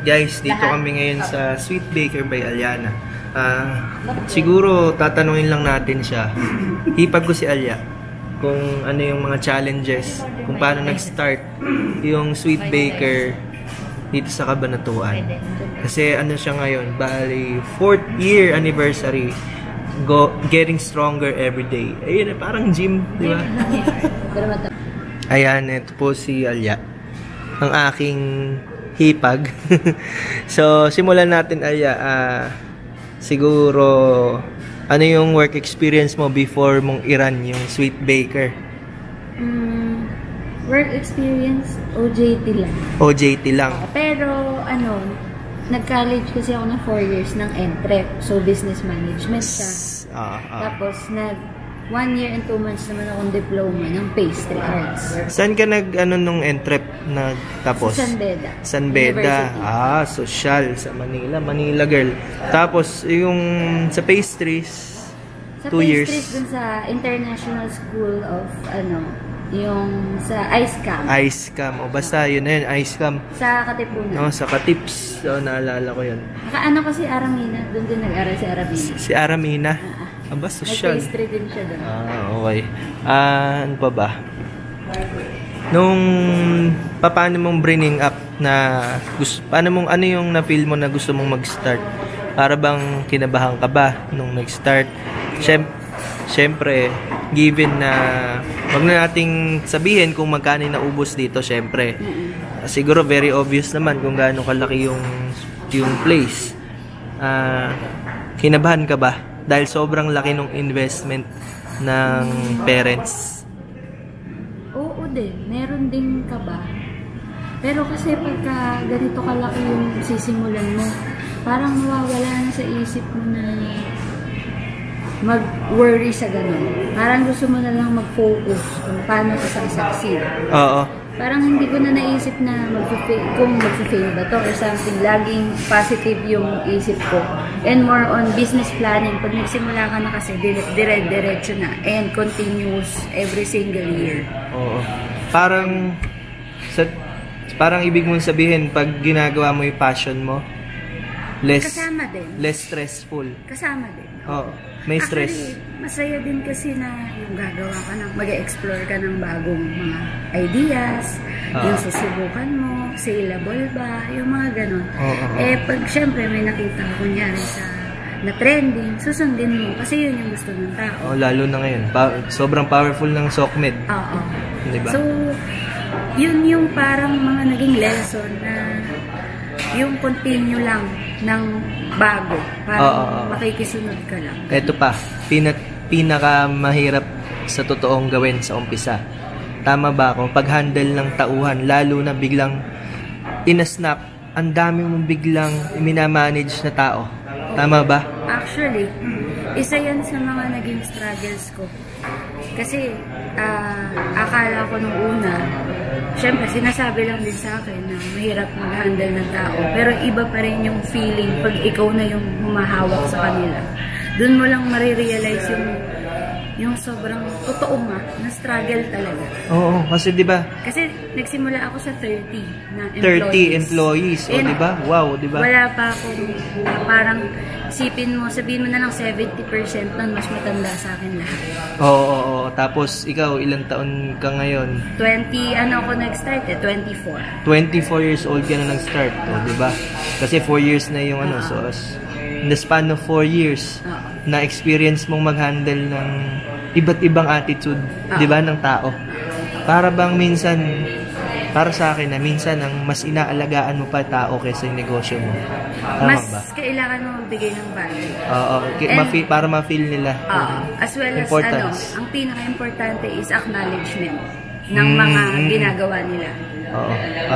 Guys, dito kami ngayon sa Sweet Baker by Aliana. Siguro tatanungin lang natin siya. Hipag ko si Alia kung ano yung mga challenges, kung paano nag-start yung Sweet Baker dito sa Cabanatuan. Kasi ano siya ngayon, bali 4th year anniversary, getting stronger every day. Ayun, parang gym, di ba? Ayan, ito po si Alia, ang aking hipag. So, simulan natin, Alia. Siguro, ano yung work experience mo before mong i-run yung Sweet Baker? Work experience, OJT lang. OJT lang. Pero, nag-college kasi ako ng 4 years ng NTREP. So, business management siya. Tapos, 1 year and 2 months naman akong diploma ng pastry arts. Saan ka nung NTREP nagtapos? Sa San Beda. San Beda. Social sa Manila. Manila girl. Tapos, yung sa pastries, 2 years. Sa pastries dun sa International School of, yung sa ICECAM. ICECAM. O basta, yun na yun. ICECAM. Sa Katipunan. Sa Katips. Naalala ko yun. Kasi Aramina. Doon din nag-aral si Aramina. Si Aramina? Aba, social. Nag-pastry din siya doon. Okay. Ano pa ba? Paano mong bringing up na ano yung na-feel mo na gusto mong mag-start? Para bang kinabahan ka ba nung nag-start? Siyempre, given na wag na nating sabihin kung magkano naubos dito, siyempre. Siguro very obvious naman kung gaano kalaki yung place. Kinabahan ka ba? Dahil sobrang laki ng investment ng parents. Oo din. Meron din kaba. Pero kasi pagka ganito kalaki yung sisimulan mo, parang mawawala na sa isip mo na mag-worry sa ganun. Parang gusto mo na lang mag-focus kung paano ka succeed. Oo. Parang hindi ko na naisip na kung mag-fail ba to or something. Laging positive yung isip ko. And more on business planning. Pag nagsimula ka na kasi, dire-diretso na. And continuous every single year. Oo. Parang ibig mong sabihin, pag ginagawa mo yung passion mo, kasama din. Less stressful. Kasama din. Oo. May stress. Actually, masaya din kasi na yung gagawa ka mag-explore ka ng bagong mga ideas, yung susubukan mo, saleable ba, yung mga ganon. Pag syempre may nakita ka kunyari na trending, susundin mo kasi yun yung gusto ng tao. Lalo na ngayon. Sobrang powerful ng SOCMED. Oo. Diba? So, yun yung parang mga naging lesson na yung continue lang ng bago. Parang makikisunod ka lang. Ito pa, pinaka mahirap sa totoong gawin sa umpisa. Tama ba ako? Pag-handle ng tauhan, lalo na biglang in-snap, ang dami mong biglang minamanage na tao. Tama ba? Actually, isa yan sa mga naging struggles ko. Kasi, akala ko nung una, syempre, sinasabi lang din sa akin na mahirap mag-handle ng tao. Pero iba pa rin yung feeling pag ikaw na yung humahawak sa kanila. Doon mo lang marirealize yung sobrang totoo nga na struggle talaga. Oo, kasi di ba? Kasi nagsimula ako sa 30 na employees. 30 employees, di ba? Wow, di ba? Wala pa akong parang sabihin mo na lang 70% nun, mas matanda sa akin lahat. Oo. Tapos ikaw, ilang taon ka ngayon? 20, ako nag-start 24. 24 years old ka na nag-start, di ba? Kasi 4 years na yung so in the span of 4 years, na-experience mong mag-handle ng iba't ibang attitude, di ba, ng tao. Para bang minsan, para sa akin na minsan ang mas inaalagaan mo pa tao kaysa yung negosyo mo. Tama mas ba? Kailangan mo magbigay ng value. Oo, para ma-feel nila. As well as ang pinaka-importante is acknowledgement ng mga ginagawa nila.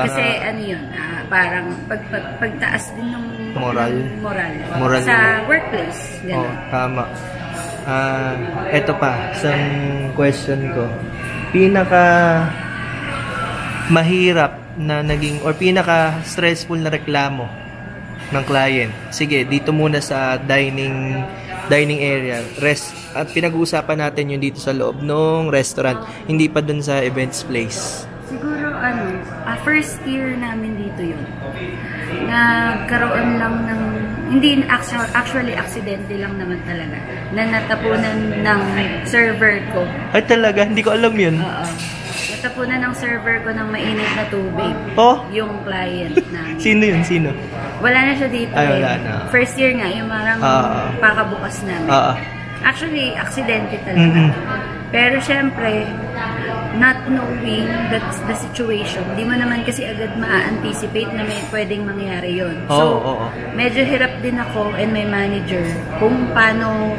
Kasi yun, parang pagtaas din ng moral sa workplace. Tama. Ito pa, isang question ko. Pinaka mahirap na naging or pinaka stressful na reklamo ng client. Sige, dito muna sa dining area. At pinag-uusapan natin yung dito sa loob ng restaurant, hindi pa dun sa events place. Siguro first year namin dito yun. Nagkaroon lang ng, hindi actually accidentally lang naman talaga, na natapunan ng server ko. Ay talaga, hindi ko alam yun. Oo. Natapunan ng server ko ng mainit na tubig. Oh? Yung client namin. Sino yun? Sino? Wala na siya dito. Ay, wala na. First year nga, yung marang pakabukas namin. Actually, aksidente talaga. Pero syempre, not knowing that's the situation, di mo naman kasi agad ma-anticipate na may pwedeng mangyari yon. So, medyo hirap din ako and my manager kung paano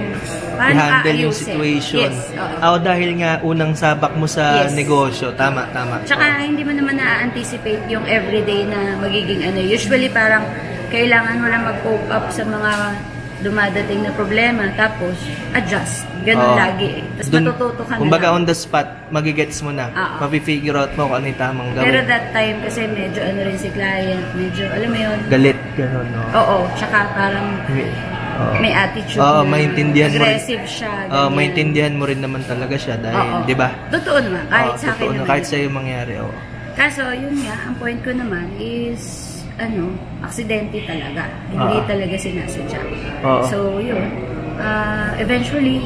i-handle yung aayusin. situation. Yes. Dahil nga unang sabak mo sa negosyo. Tama. Tsaka hindi mo naman na-anticipate yung everyday na magiging Usually parang kailangan mo lang mag-cope up sa mga dumadating na problema, tapos adjust. Ganun lagi. Tapos matututo ka na. Kumbaga on the spot, magigets mo na. Mapifigure out mo kung ano yung tamang gawin. Pero that time, kasi medyo rin si client, medyo, alam mo yun? Galit, gano'n, no? Oo, tsaka parang may attitude na maintindihan aggressive siya. Maintindihan mo rin naman talaga siya dahil, di ba? Totoo naman, kahit sa akin naman. Kahit sa'yo mangyari, Kaso, yun nga, ang point ko naman is, aksidente talaga. Hindi talaga sinasadya. So, yun. Eventually,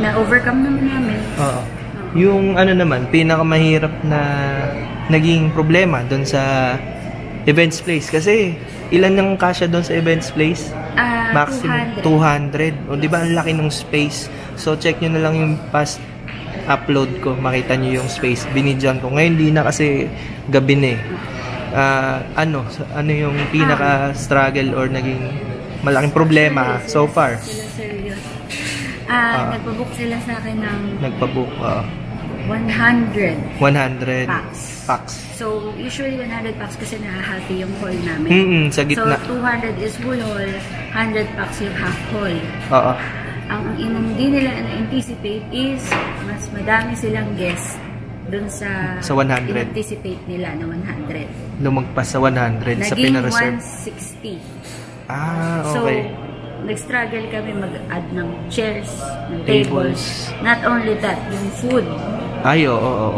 na-overcome naman namin. Yung naman, pinakamahirap na naging problema doon sa events place. Kasi, ilan nang kasya doon sa events place? Maximum 200. O, di ba, ang laki ng space. So, check nyo na lang yung past upload ko. Makita nyo yung space. Binidyan ko. Ngayon, di na kasi gabi na eh. Ano yung pinaka-struggle or naging malaking problema so far? Nagpabook sila sa akin ng 100 packs. So, usually 100 packs kasi nahahati yung hall namin. Sa gitna. So, 200 is full hall, 100 packs yung half hall. Ang hindi nila na-anticipate is mas madami silang guests dun sa 100. In-anticipate nila na 100. Lumagpas sa 100 sa pinareserve. Naging 160. Okay. So, nag-struggle kami mag-add ng chairs, ng tables. Not only that, yung food.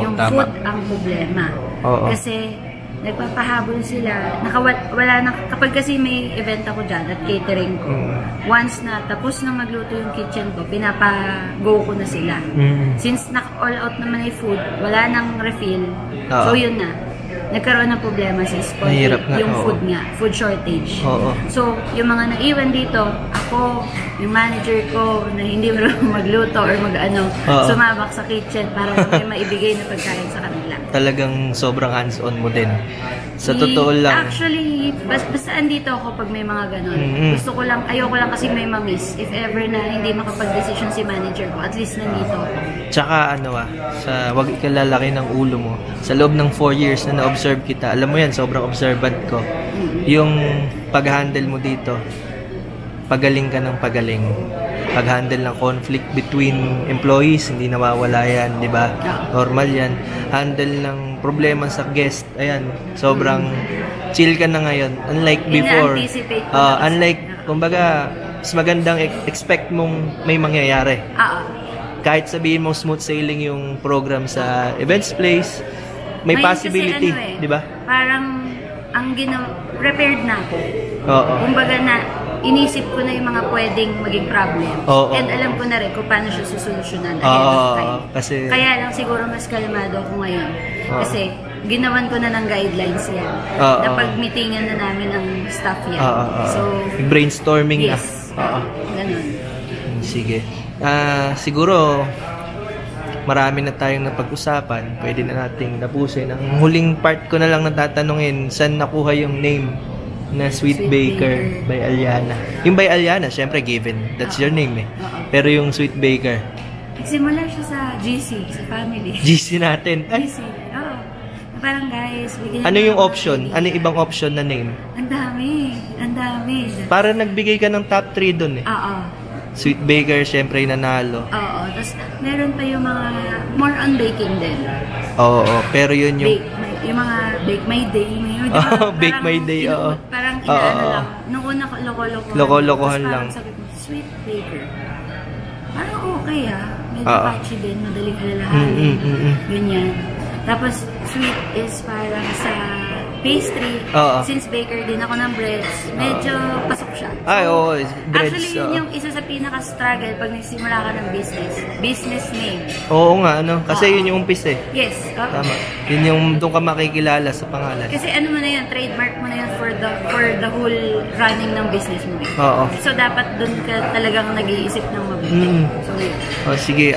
Yung tama. food ang problema. Kasi nagpapahabol sila. Wala na, kapag kasi may event ako dyan at catering ko, once na tapos na magluto yung kitchen ko, pinapa-go ko na sila. Since all out naman ay food, wala nang refill. So yun na. Nagkaroon ng problema sa spot. Yung food nga. Food shortage. So, yung mga naiwan dito, ako, yung manager ko, na hindi marunong magluto or sumabak sa kitchen para may maibigay na pagkain sa kanila. Talagang sobrang hands-on mo din. Sa totoo lang. Actually, basta andito ako pag may mga ganun. Gusto ko lang, ayoko lang kasi may ma-miss. If ever na hindi makapag-decision si manager ko, at least nandito ako. Tsaka wag ikalalaki ng ulo mo. Sa loob ng 4 years na na-observe kita, alam mo yan, sobrang observant ko. Yung pag-handle mo dito, pagaling ka ng pagaling. Pag-handle ng conflict between employees, hindi nawawala yan, di ba? Normal yan. Handle ng problema sa guest, ayan, sobrang chill ka na ngayon. Unlike before. Kumbaga, mas magandang expect mong may mangyayari. Kahit sabihin mo smooth sailing yung program sa events place, may possibility, di ba? Parang prepared na ako. Kumbaga inisip ko na yung mga pwedeng maging problem. And alam ko na rin kung paano siya susolusyonan ahead of time. Kaya lang siguro mas kalmado ako ngayon. Kasi ginawan ko na ng guidelines yan. Napag-meetingan na namin ng staff yan. So, brainstorming na. Ganun. Sige. Siguro marami na tayong napag-usapan. Pwede na nating tapusin. Ang huling part ko na lang natatanungin, saan nakuha yung name na Sweet Baker by Aliana? Yung by Aliana, syempre given. That's your name eh. Pero yung Sweet Baker, nagsimula siya sa GC, sa family. GC natin. GC, parang guys, ano yung option? Ano yung ibang option na name? Ang dami. Para nagbigay ka ng top 3 dun eh. Sweet Baker, syempre nanalo. Tapos meron pa yung mga more on baking din. Pero yun yung yung mga Bake My Day. Bake My Day, Parang inaano lang. Nung una, loko-lokohan lang. Sabi ko, Sweet Baker. Parang okay medyo patchy din, madaling alalahanin. Ganyan. Tapos, sweet is parang sa pastry. Oo. Since baker din ako ng breads, medyo pasok siya. Ay, oo. Breads. Actually, yun yung isa sa pinaka-struggle pag nagsimula ka ng business. Business name. Oo nga, ano? Kasi Oo. yun yung umpis eh. Yes. Tama. Yun yung doon ka makikilala sa pangalan. Kasi ano mo na yun, trademark mo na yun for the whole running ng business mo. Oo. So, dapat doon ka talagang nag-iisip ng mabuti. So, yun. O, sige.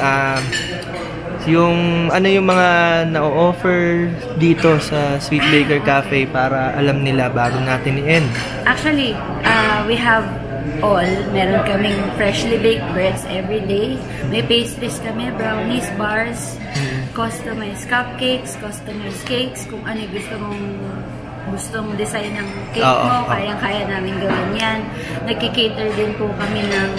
Yung ano yung mga na-offer dito sa Sweet Baker Cafe para alam nila bago natin i-end. Actually, we have all. Meron kaming freshly baked breads every day. May pastries kami, brownies, bars, customized cupcakes, customized cakes. Kung ano yung gustong design ng cake mo, kayang-kaya namin gawin yan. Nagki-cater din po kami ng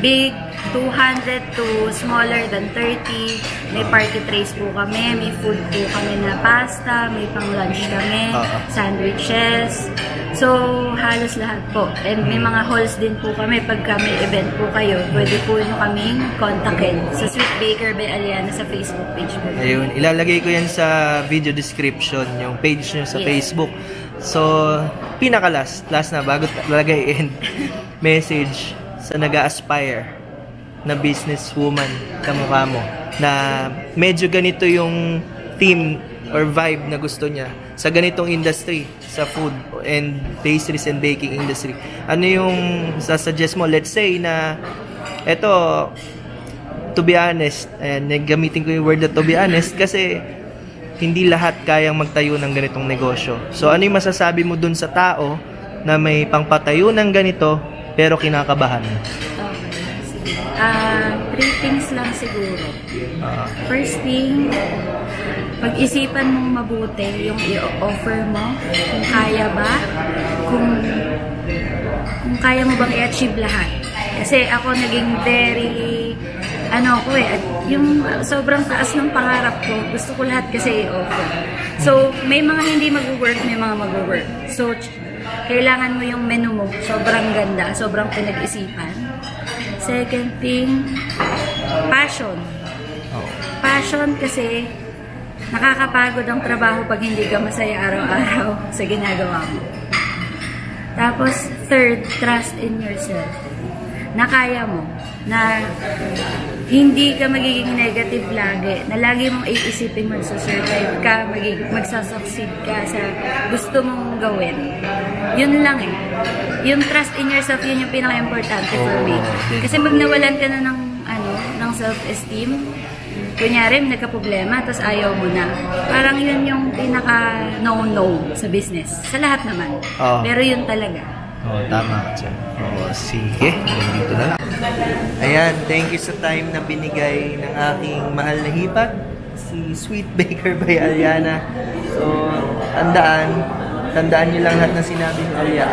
big, 200 to smaller than 30. May party trays po kami, may food po kami na pasta, may pang lunch kami, sandwiches. So, halos lahat po. And may mga halls din po kami. Pagka may event po kayo, pwede po nyo kaming kontakin sa Sweet Baker by Aliana sa Facebook page po. Ayun, ilalagay ko yan sa video description, yung page nyo sa Facebook. So, pinaka-last na, bago talaga i-end, message sa nag-a-aspire na businesswoman kamukha mo, na medyo ganito yung theme or vibe na gusto niya sa ganitong industry, sa food and pastries and baking industry. Ano yung sasuggest mo? Let's say na eto, to be honest, and gamitin ko yung word na to be honest kasi hindi lahat kayang magtayo ng ganitong negosyo. So ano yung masasabi mo dun sa tao na may pangpatayo ng ganito pero kinakabahan? Three things lang siguro. First thing, pag-isipan mong mabuti yung i-offer mo, kung kaya ba, kung kaya mo bang i-achieve lahat. Kasi ako naging very, yung sobrang taas ng pangarap ko, gusto ko lahat kasi i-offer. So, may mga hindi mag-work, may mga mag-work. So, kailangan mo yung menu mo, sobrang ganda, sobrang pinag-isipan. Second thing, passion. Passion kasi nakakapagod ang trabaho pag hindi ka masaya araw-araw sa ginagawa mo. Tapos, third, trust in yourself. Na kaya mo. Na hindi ka magiging negative lagi. Na lagi mong iisipin magsasurvive ka, magsasucceed ka sa gusto mong gawin. Yun lang eh. Yung trust in yourself, yun yung pinaka-importante for me. Kasi pag nawalan ka na ng self-esteem, kunyari, nagka-problema, tapos ayaw mo na. Parang yun yung pinaka-no-no sa business. Sa lahat naman. Pero yun talaga. Tama ka dyan. Sige. Dito na lang. Ayan, thank you sa time na binigay ng aking mahal na hipag, si Sweet Baker by Aliana. So, tandaan nyo lang lahat ng sinabi ni Alia.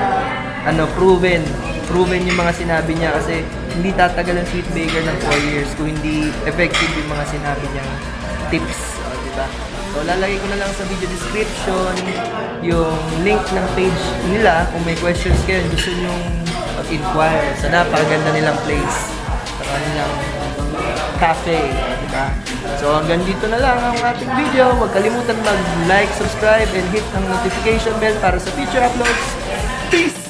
Proven yung mga sinabi niya kasi hindi tatagal ang Sweet Baker ng 4 years kung hindi effective yung mga sinabi niyang tips. Diba? So, lalagay ko na lang sa video description yung link ng page nila kung may questions kayo, gusto nyo mag-inquire sa napakaganda nilang place, sa kanilang cafe. Diba? So, hanggang dito na lang ang ating video. Huwag kalimutan mag-like, subscribe, and hit ang notification bell para sa future uploads. Peace!